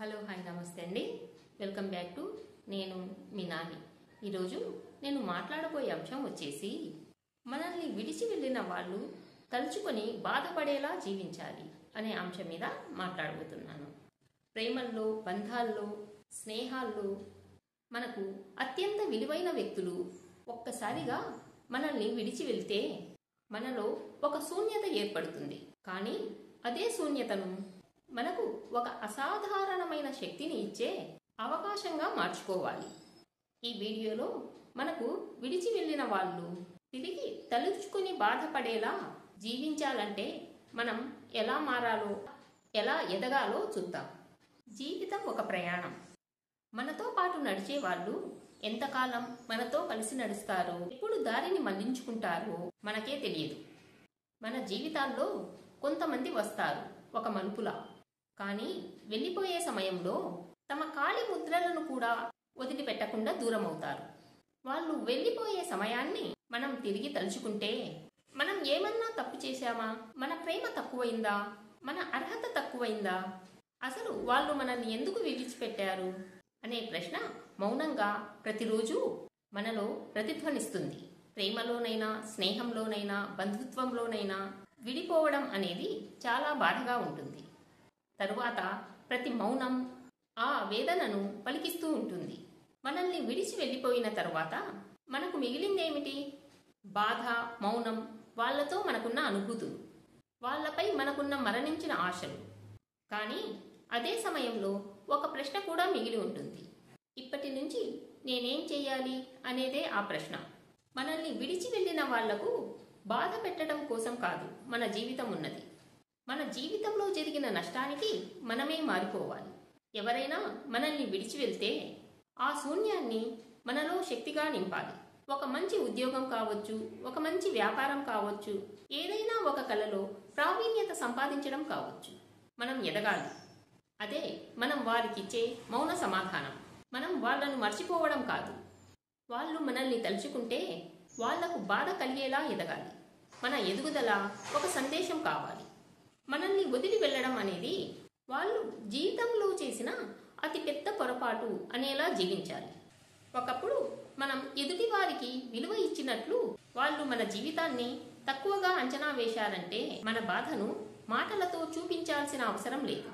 Hello hi నమస్తే అండి. Welcome back to నేను మీ నాని. ఈరోజు నేను మాట్లాడబోయే అంశం వచ్చేసి మనల్ని విడిచి వెళ్ళిన వాళ్ళు తలుచుకొని బాధపడేలా జీవించాలి అనే అంశం మీద మాట్లాడబోతున్నాను. ప్రేమల్లో, బంధాల్లో, స్నేహాల్లో మనకు అత్యంత విలువైన వ్యక్తులు ఒక్కసారిగా మనల్ని విడిచి వెళ్తే మనలో ఒక శూన్యత ఏర్పడుతుంది. కానీ అదే శూన్యతను మనకు ఒక అసాధారణమైన శక్తిని ఇచ్చే అవకాశంగా మార్చుకోవాలి. ఈ వీడియోలో మనకు విడిచి వెళ్ళిన వాళ్ళు తిరిగి తలుచుకుని బాధపడేలా జీవించాలంటే మనం ఎలా మారాలో, ఎలా ఎదగాలో చూద్దాం. జీవితం ఒక ప్రయాణం. మనతో పాటు నడిచే వాళ్ళు ఎంతకాలం మనతో కలిసి నడుస్తారో, ఎప్పుడు దారిని మళ్లించుకుంటారో మనకే తెలియదు. మన జీవితాల్లో కొంతమంది వస్తారు ఒక మలుపులా, కానీ వెళ్ళిపోయే సమయంలో తమ కాలి ముద్రలను కూడా వదిలిపెట్టకుండా దూరం అవుతారు. వాళ్ళు వెళ్ళిపోయే సమయాన్ని మనం తిరిగి తలుచుకుంటే మనం ఏమన్నా తప్పు చేశామా? మన ప్రేమ తక్కువైందా? మన అర్హత తక్కువైందా? అసలు వాళ్ళు మనల్ని ఎందుకు విడిచిపెట్టారు అనే ప్రశ్న మౌనంగా ప్రతిరోజు మనలో ప్రతిధ్వనిస్తుంది. ప్రేమలోనైనా, స్నేహంలోనైనా, బంధుత్వంలోనైనా విడిపోవడం అనేది చాలా బాధగా ఉంటుంది. తరువాత ప్రతి మౌనం ఆ వేదనను పలికిస్తూ ఉంటుంది. మనల్ని విడిచి వెళ్ళిపోయిన తరువాత మనకు మిగిలిందేమిటి? బాధ, మౌనం, వాళ్లతో మనకున్న అనుభూతులు, వాళ్లపై మనకున్న మరణించిన ఆశలు. కానీ అదే సమయంలో ఒక ప్రశ్న కూడా మిగిలి ఉంటుంది. ఇప్పటి నుంచి నేనేం చెయ్యాలి అనేదే ఆ ప్రశ్న. మనల్ని విడిచి వెళ్ళిన వాళ్లకు బాధ పెట్టడం కోసం కాదు మన జీవితం ఉన్నది. మన జీవితంలో జరిగిన నష్టానికి మనమే మారిపోవాలి. ఎవరైనా మనల్ని విడిచి వెళ్తే ఆ శూన్యాన్ని మనలో శక్తిగా నింపాలి. ఒక మంచి ఉద్యోగం కావచ్చు, ఒక మంచి వ్యాపారం కావచ్చు, ఏదైనా ఒక కళలో ప్రావీణ్యత సంపాదించడం కావచ్చు. మనం ఎదగాలి. అదే మనం వారికిచ్చే మౌన సమాధానం. మనం వాళ్ళను మర్చిపోవడం కాదు. వాళ్ళు మనల్ని తలుచుకుంటే వాళ్లకు బాధ కలిగేలా ఎదగాలి. మన ఎదుగుదల ఒక సందేశం కావాలి. మనల్ని వదిలి వెళ్ళడం అనేది వాళ్ళు జీవితంలో చేసిన అతి పెద్ద పొరపాటు అనేలా జీవించాలి. ఒకప్పుడు మనం ఎదుటి వారికి విలువ ఇచ్చినట్లు వాళ్ళు మన జీవితాన్ని తక్కువగా అంచనా వేశారంటే మన బాధను మాటలతో చూపించాల్సిన అవసరం లేదు.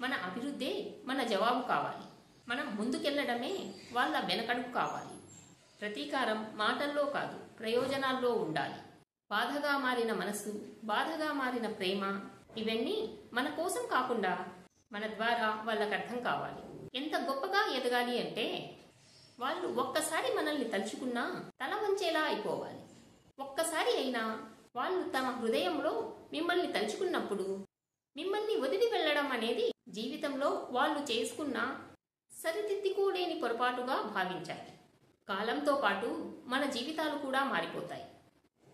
మన అభివృద్ధే మన జవాబు కావాలి. మనం ముందుకెళ్లడమే వాళ్ళ వెనకడుగు కావాలి. ప్రతీకారం మాటల్లో కాదు, ప్రయోజనాల్లో ఉండాలి. బాధగా మారిన మనసు, బాధగా మారిన ప్రేమ, ఇవన్నీ మన కోసం కాకుండా మన ద్వారా వాళ్ళకు అర్థం కావాలి. ఎంత గొప్పగా ఎదగాలి అంటే వాళ్ళు ఒక్కసారి మనల్ని తలుచుకున్నా తల వంచేలా అయిపోవాలి. ఒక్కసారి అయినా వాళ్ళు తమ హృదయంలో మిమ్మల్ని తలుచుకున్నప్పుడు మిమ్మల్ని వదిలి వెళ్ళడం అనేది జీవితంలో వాళ్ళు చేసుకున్న సరిదిద్దుకోలేని పొరపాటుగా భావించాలి. కాలంతో పాటు మన జీవితాలు కూడా మారిపోతాయి.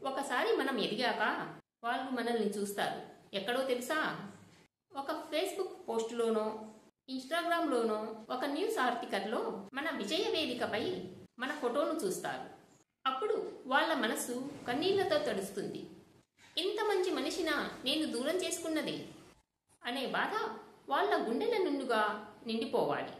ఒకసారి మనం ఎదిగాక వాళ్ళు మనల్ని చూస్తారు. ఎక్కడో తెలుసా? ఒక ఫేస్బుక్ పోస్టులోనో, ఇన్స్టాగ్రామ్లోనో, ఒక న్యూస్ ఆర్టికల్లో మన విజయ వేదికపై మన ఫోటోను చూస్తారు. అప్పుడు వాళ్ళ మనసు కన్నీళ్లతో తడుస్తుంది. ఇంత మంచి మనిషినా నేను దూరం చేసుకున్నది అనే బాధ వాళ్ళ గుండెల నిండుగా నిండిపోవాలి.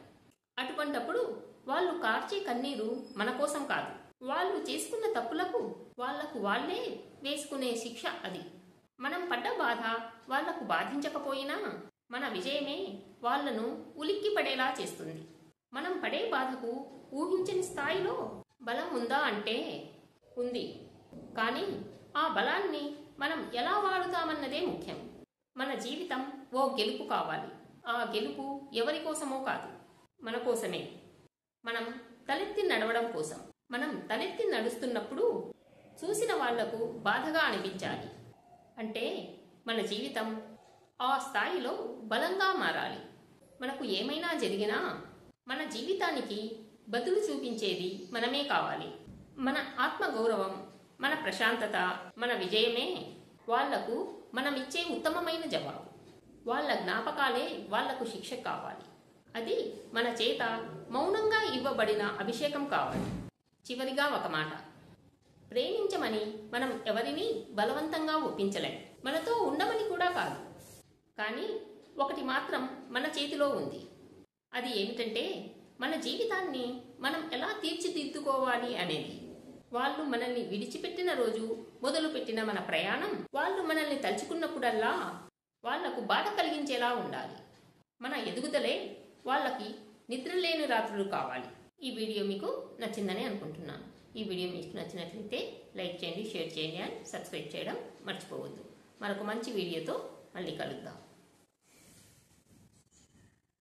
అటువంటప్పుడు వాళ్ళు కార్చే కన్నీరు మన కోసం కాదు, వాళ్ళు చేసుకున్న తప్పులకు వాళ్లకు వాళ్లే వేసుకునే శిక్ష అది. మనం పడ్డ బాధ వాళ్లకు బాధించకపోయినా మన విజయమే వాళ్లను ఉలిక్కి పడేలా చేస్తుంది. మనం పడే బాధకు ఊహించని స్థాయిలో బలం ఉందా అంటే ఉంది. కానీ ఆ బలాన్ని మనం ఎలా వాడుతామన్నదే ముఖ్యం. మన జీవితం ఓ గెలుపు కావాలి. ఆ గెలుపు ఎవరి కోసమో కాదు, మన కోసమే. మనం తలెత్తి నడవడం కోసం. మనం తలెత్తి నడుస్తున్నప్పుడు చూసిన వాళ్లకు బాధగా అనిపించాలి. అంటే మన జీవితం ఆ స్థాయిలో బలంగా మారాలి. మనకు ఏమైనా జరిగినా మన జీవితానికి బదులు చూపించేది మనమే కావాలి. మన ఆత్మగౌరవం, మన ప్రశాంతత, మన విజయమే వాళ్లకు మనం ఇచ్చే ఉత్తమమైన జవాబు. వాళ్ళ జ్ఞాపకాలే వాళ్లకు శిక్ష కావాలి. అది మన చేత మౌనంగా ఇవ్వబడిన అభిషేకం కావాలి. చివరిగా ఒక మాట. ప్రేమించమని మనం ఎవరిని బలవంతంగా ఒప్పించలేం. మనతో ఉండమని కూడా కాదు. కానీ ఒకటి మాత్రం మన చేతిలో ఉంది. అది ఏమిటంటే మన జీవితాన్ని మనం ఎలా తీర్చిదిద్దుకోవాలి అనేది. వాళ్ళు మనల్ని విడిచిపెట్టిన రోజు మొదలుపెట్టిన మన ప్రయాణం వాళ్ళు మనల్ని తలుచుకున్నప్పుడల్లా వాళ్లకు బాధ కలిగించేలా ఉండాలి. మన ఎదుగుదలే వాళ్ళకి నిద్రలేని రాత్రులు కావాలి. ఈ వీడియో మీకు నచ్చిందని అనుకుంటున్నాను. ఈ వీడియో మీకు నచ్చినట్లయితే లైక్ చేయండి, షేర్ చేయండి అండ్ సబ్స్క్రైబ్ చేయడం మర్చిపోవద్దు. మరొక మంచి వీడియోతో మళ్ళీ కలుద్దాం.